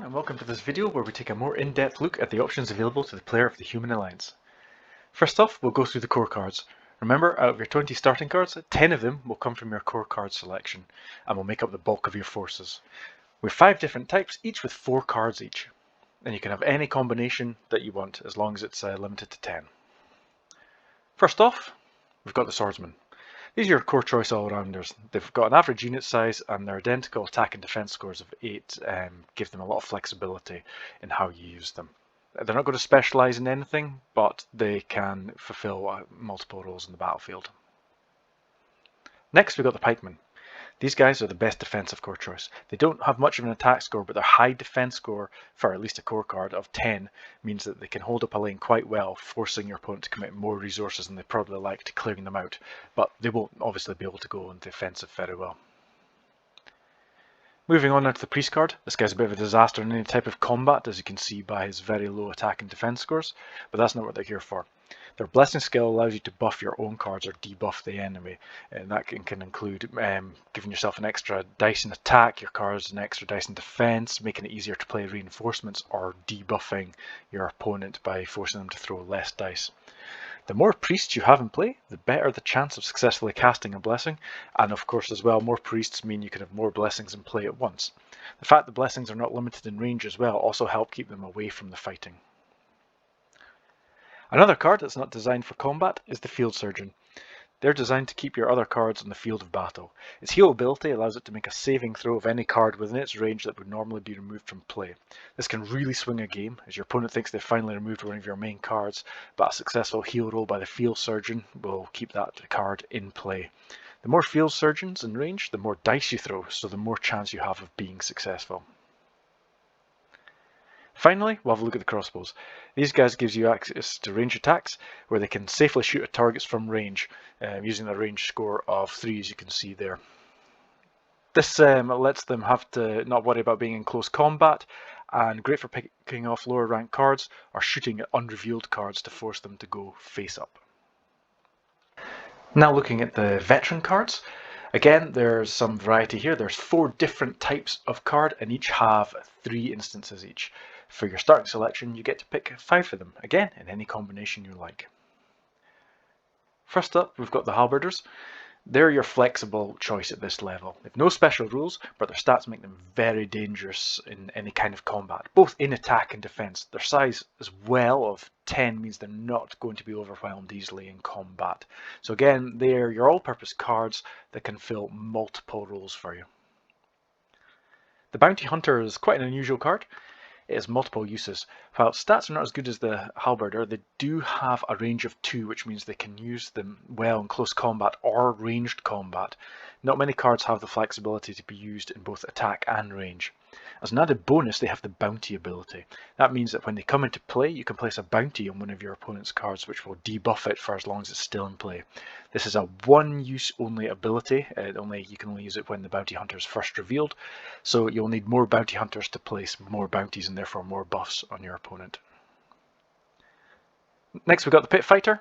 and welcome to this video where we take a more in-depth look at the options available to the player of the Human Alliance. First off, we'll go through the core cards. Remember, out of your 20 starting cards, 10 of them will come from your core card selection and will make up the bulk of your forces. We have 5 different types, each with 4 cards each. And you can have any combination that you want as long as it's limited to 10. First off, we've got the Swordsman. These are your core choice all-rounders. They've got an average unit size and their identical attack and defense scores of 8 give them a lot of flexibility in how you use them. They're not going to specialize in anything, but they can fulfill multiple roles in the battlefield. Next, we've got the Pikemen. These guys are the best defensive core choice. They don't have much of an attack score, but their high defense score, for at least a core card of 10, means that they can hold up a lane quite well, forcing your opponent to commit more resources than they probably like to clearing them out. But they won't obviously be able to go into offensive very well. Moving on now to the Priest card. This guy's a bit of a disaster in any type of combat, as you can see by his very low attack and defense scores, but that's not what they're here for. Their blessing skill allows you to buff your own cards or debuff the enemy, and that can include giving yourself an extra dice in attack, your cards an extra dice in defense, making it easier to play reinforcements, or debuffing your opponent by forcing them to throw less dice. The more priests you have in play, the better the chance of successfully casting a blessing, and of course as well, more priests mean you can have more blessings in play at once. The fact that blessings are not limited in range as well also help keep them away from the fighting. Another card that's not designed for combat is the Field Surgeon. They're designed to keep your other cards on the field of battle. Its heal ability allows it to make a saving throw of any card within its range that would normally be removed from play. This can really swing a game, as your opponent thinks they've finally removed one of your main cards, but a successful heal roll by the Field Surgeon will keep that card in play. The more Field Surgeons in range, the more dice you throw, so the more chance you have of being successful. Finally, we'll have a look at the crossbows. These guys gives you access to range attacks where they can safely shoot at targets from range using a range score of 3, as you can see there. This lets them have to not worry about being in close combat, and great for picking off lower ranked cards or shooting at unrevealed cards to force them to go face up. Now looking at the veteran cards. Again, there's some variety here. There's 4 different types of card and each have 3 instances each. For your starting selection, you get to pick 5 of them, again, in any combination you like. First up, we've got the Halberders. They're your flexible choice at this level. They've no special rules, but their stats make them very dangerous in any kind of combat, both in attack and defense. Their size as well of 10 means they're not going to be overwhelmed easily in combat. So again, they're your all-purpose cards that can fill multiple roles for you. The Bounty Hunter is quite an unusual card. It has multiple uses. While stats are not as good as the Halberder, they do have a range of 2, which means they can use them well in close combat or ranged combat. Not many cards have the flexibility to be used in both attack and range. As an added bonus, they have the bounty ability. That means that when they come into play, you can place a bounty on one of your opponent's cards, which will debuff it for as long as it's still in play. This is a one-use only ability. You can only use it when the Bounty Hunter is first revealed, so you'll need more Bounty Hunters to place more bounties and therefore more buffs on your opponent. Next, we've got the Pit Fighter.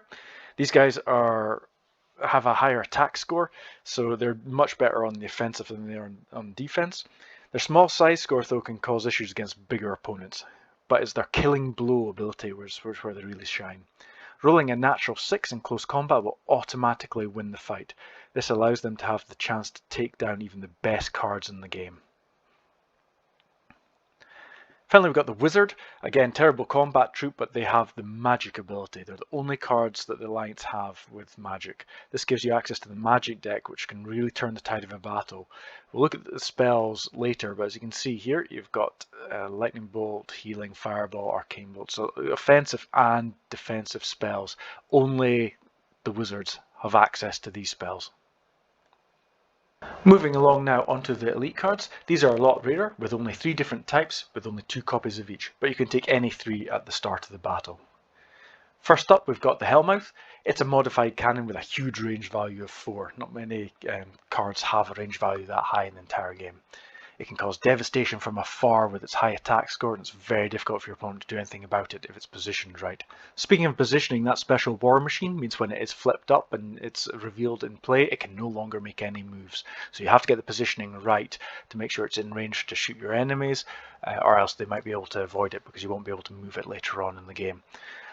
These guys have a higher attack score, so they're much better on the offensive than they are on defense. Their small size score though can cause issues against bigger opponents, but it's their Killing Blow ability where they really shine. Rolling a natural 6 in close combat will automatically win the fight. This allows them to have the chance to take down even the best cards in the game. Finally, we've got the Wizard. Again, terrible combat troop, but they have the magic ability. They're the only cards that the Alliance have with magic. This gives you access to the magic deck, which can really turn the tide of a battle. We'll look at the spells later, but as you can see here, you've got Lightning Bolt, Healing, Fireball, Arcane Bolt. So offensive and defensive spells. Only the Wizards have access to these spells. Moving along now onto the elite cards. These are a lot rarer, with only 3 different types, with only 2 copies of each, but you can take any 3 at the start of the battle. First up, we've got the Hellmouth. It's a modified cannon with a huge range value of 4. Not many cards have a range value that high in the entire game. It can cause devastation from afar with its high attack score, and it's very difficult for your opponent to do anything about it if it's positioned right. Speaking of positioning, that special war machine means when it is flipped up and it's revealed in play, it can no longer make any moves. So you have to get the positioning right to make sure it's in range to shoot your enemies, or else they might be able to avoid it because you won't be able to move it later on in the game.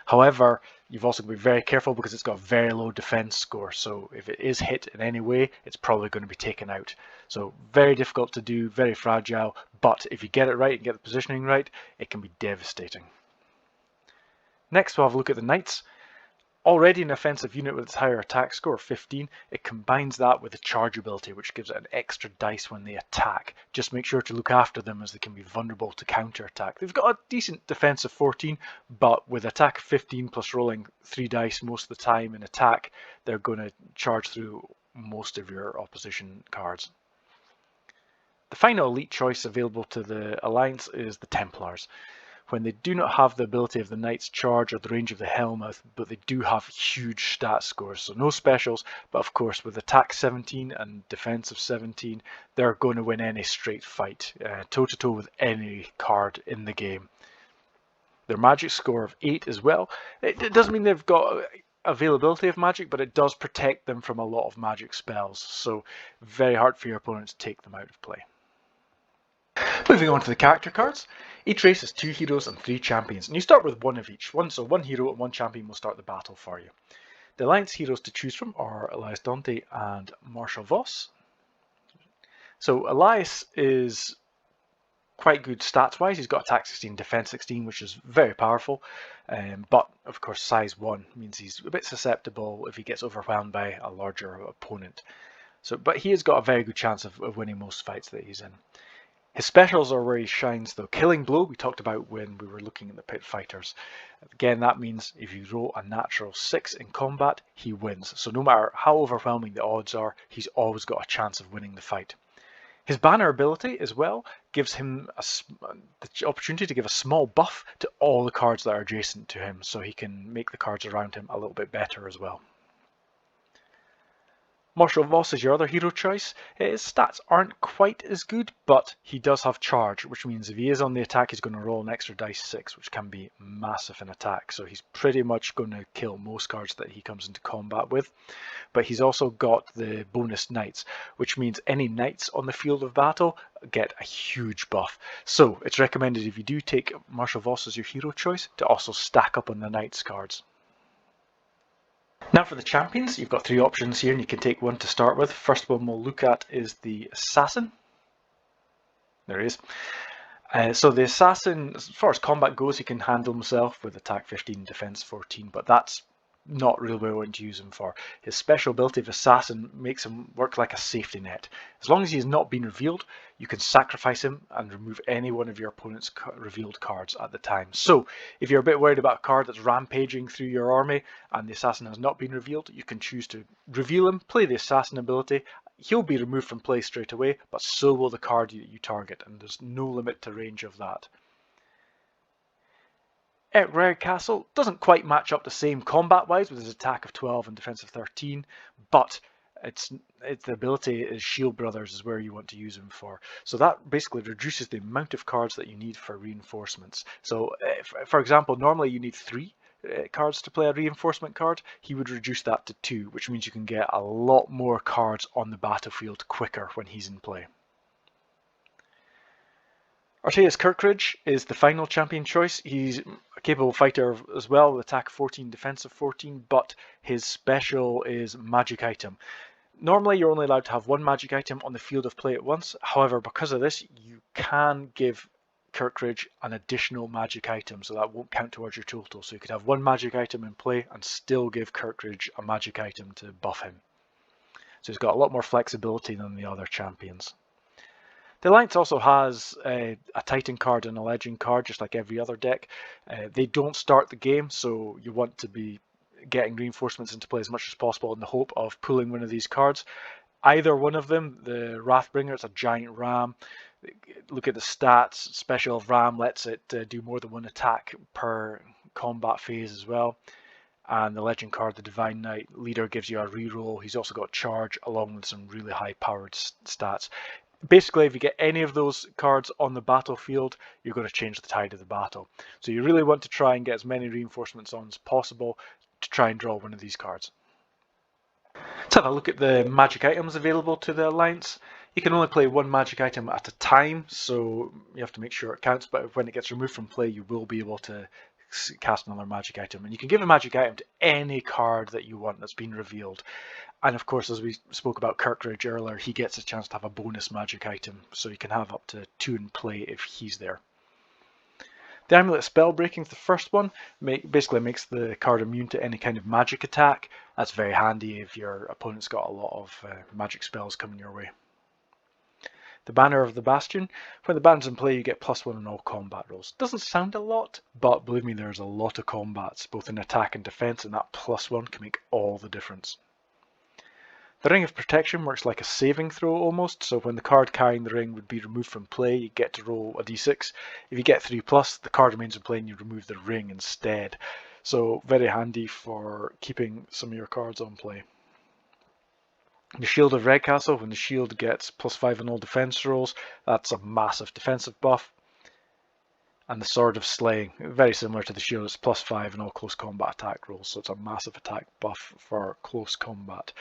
However, you've also got to be very careful because it's got a very low defense score. So if it is hit in any way, it's probably going to be taken out. So very difficult to do, very fragile, but if you get it right and get the positioning right, it can be devastating. Next, we'll have a look at the Knights. Already an offensive unit with its higher attack score of 15, it combines that with the charge ability, which gives it an extra dice when they attack. Just make sure to look after them as they can be vulnerable to counter-attack. They've got a decent defense of 14, but with attack of 15 plus rolling 3 dice most of the time in attack, they're going to charge through most of your opposition cards. The final elite choice available to the Alliance is the Templars. When they do not have the ability of the Knight's charge or the range of the Hellmouth, but they do have huge stat scores. So no specials, but of course with attack 17 and defense of 17, they're going to win any straight fight, toe-to-toe with any card in the game. Their magic score of 8 as well. It doesn't mean they've got availability of magic, but it does protect them from a lot of magic spells. So very hard for your opponent to take them out of play. Moving on to the character cards. Each race has 2 heroes and 3 champions, and you start with one of each. So one hero and one champion will start the battle for you. The Alliance heroes to choose from are Elias Dante and Marshal Voss. So Elias is quite good stats-wise. He's got attack 16, defense 16, which is very powerful. But of course, size 1 means he's a bit susceptible if he gets overwhelmed by a larger opponent. But he has got a very good chance of winning most fights that he's in. His specials are where he shines though. Killing Blow, we talked about when we were looking at the pit fighters. Again, that means if you roll a natural 6 in combat, he wins. So no matter how overwhelming the odds are, he's always got a chance of winning the fight. His banner ability as well gives him the opportunity to give a small buff to all the cards that are adjacent to him, so he can make the cards around him a little bit better as well. Marshal Voss is your other hero choice. His stats aren't quite as good, but he does have charge, which means if he is on the attack, he's going to roll an extra dice 6, which can be massive in attack. So he's pretty much going to kill most cards that he comes into combat with. But he's also got the bonus Knights, which means any Knights on the field of battle get a huge buff. So it's recommended if you do take Marshal Voss as your hero choice to also stack up on the Knights cards. Now for the champions, you've got 3 options here and you can take one to start with. First one we'll look at is the Assassin. There he is. So the Assassin, as far as combat goes, he can handle himself with attack 15, defense 14, but that's not really what I want to use him for. His special ability of Assassin makes him work like a safety net. As long as he has not been revealed, you can sacrifice him and remove any one of your opponent's revealed cards at the time. So if you're a bit worried about a card that's rampaging through your army and the Assassin has not been revealed, you can choose to reveal him, play the Assassin ability. He'll be removed from play straight away, but so will the card you target, and there's no limit to range of that. Eric Redcastle doesn't quite match up the same combat-wise with his attack of 12 and defense of 13, but it's the ability is Shield Brothers is where you want to use him for. So that basically reduces the amount of cards that you need for reinforcements. So for example, normally you need 3 cards to play a reinforcement card. He would reduce that to 2, which means you can get a lot more cards on the battlefield quicker when he's in play. Artaeus Kirkridge is the final champion choice. He's a capable fighter as well with attack 14, defense of 14, but his special is magic item. Normally you're only allowed to have 1 magic item on the field of play at once. However, because of this, you can give Kirkridge an additional magic item, so that won't count towards your total. So you could have 1 magic item in play and still give Kirkridge a magic item to buff him. So he's got a lot more flexibility than the other champions. The Alliance also has a Titan card and a Legend card, just like every other deck. They don't start the game, so you want to be getting reinforcements into play as much as possible in the hope of pulling one of these cards. Either one of them, the Wrathbringer, it's a giant ram. Look at the stats. Special of Ram lets it do more than 1 attack per combat phase as well. And the Legend card, the Divine Knight Leader, gives you a reroll. He's also got charge along with some really high powered stats. Basically, if you get any of those cards on the battlefield, you're going to change the tide of the battle. So you really want to try and get as many reinforcements on as possible to try and draw one of these cards. Let's have a look at the magic items available to the Alliance. You can only play one magic item at a time, so you have to make sure it counts, but when it gets removed from play, you will be able to cast another magic item. And you can give a magic item to any card that you want that's been revealed. And of course, as we spoke about Kirkridge earlier, he gets a chance to have a bonus magic item, so you can have up to 2 in play if he's there. The Amulet Spellbreaking is the first one. Basically makes the card immune to any kind of magic attack. That's very handy if your opponent's got a lot of magic spells coming your way. The Banner of the Bastion. When the banner's in play, you get +1 on all combat rolls. Doesn't sound a lot, but believe me, there's a lot of combats, both in attack and defense, and that +1 can make all the difference. The Ring of Protection works like a saving throw almost, so when the card carrying the ring would be removed from play, you get to roll a d6. If you get 3+, the card remains in play and you remove the ring instead. So very handy for keeping some of your cards on play. The Shield of Redcastle, when the shield gets +5 on all defense rolls, that's a massive defensive buff. And the Sword of Slaying, very similar to the shield, it's +5 in all close combat attack rolls, so it's a massive attack buff for close combat.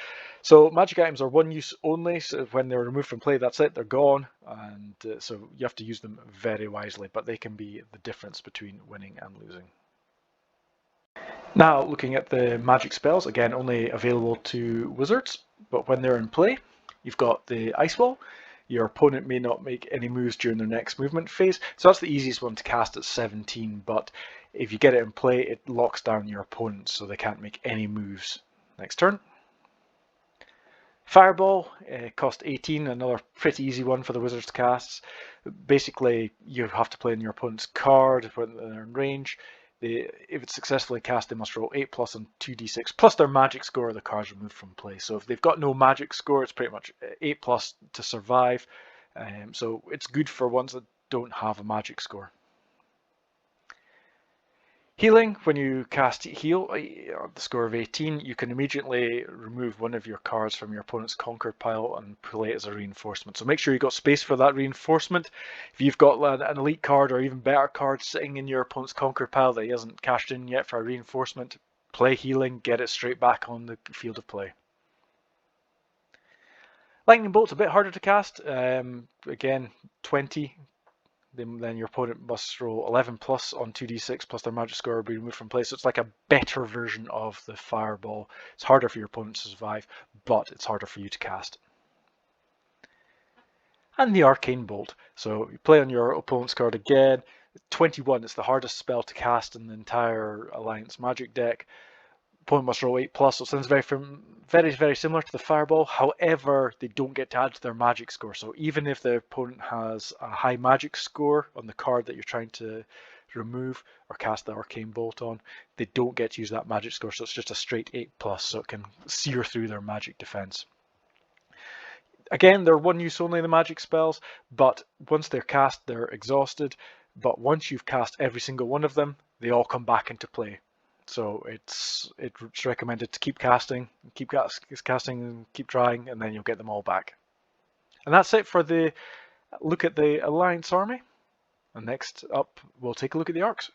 So magic items are one use only, so when they're removed from play, that's it, they're gone, and so you have to use them very wisely, but they can be the difference between winning and losing. Now, looking at the magic spells, again, only available to wizards, but when they're in play, you've got the Ice Wall. Your opponent may not make any moves during their next movement phase, so that's the easiest one to cast at 17, but if you get it in play, it locks down your opponent so they can't make any moves next turn. Fireball cost 18, another pretty easy one for the wizards to cast. Basically, you have to play in your opponent's card when they're in range. If it's successfully cast, they must roll 8+ on 2d6 plus their magic score or the cards removed from play. So if they've got no magic score, it's pretty much 8+ to survive. So it's good for ones that don't have a magic score. Healing, when you cast Heal, the score of 18, you can immediately remove one of your cards from your opponent's Conquer pile and play it as a reinforcement. So make sure you've got space for that reinforcement. If you've got an elite card or even better card sitting in your opponent's Conquer pile that he hasn't cashed in yet for a reinforcement, play Healing, get it straight back on the field of play. Lightning Bolt's a bit harder to cast. Again, 20. Then your opponent must roll 11+ on 2d6 plus their magic score will be removed from play. So it's like a better version of the Fireball. It's harder for your opponent to survive, but it's harder for you to cast. And the Arcane Bolt. So you play on your opponent's card again. 21 is the hardest spell to cast in the entire Alliance Magic deck. Opponent must roll 8+, so it sounds very similar to the Fireball. However, they don't get to add to their magic score. So even if the opponent has a high magic score on the card that you're trying to remove or cast the Arcane Bolt on, they don't get to use that magic score. So it's just a straight 8+, so it can sear through their magic defense. Again, they're one use only, the magic spells, but once they're cast, they're exhausted. But once you've cast every single one of them, they all come back into play. So it's recommended to keep casting, keep casting, keep trying, and then you'll get them all back. And that's it for the look at the Alliance army. And next up, we'll take a look at the arcs.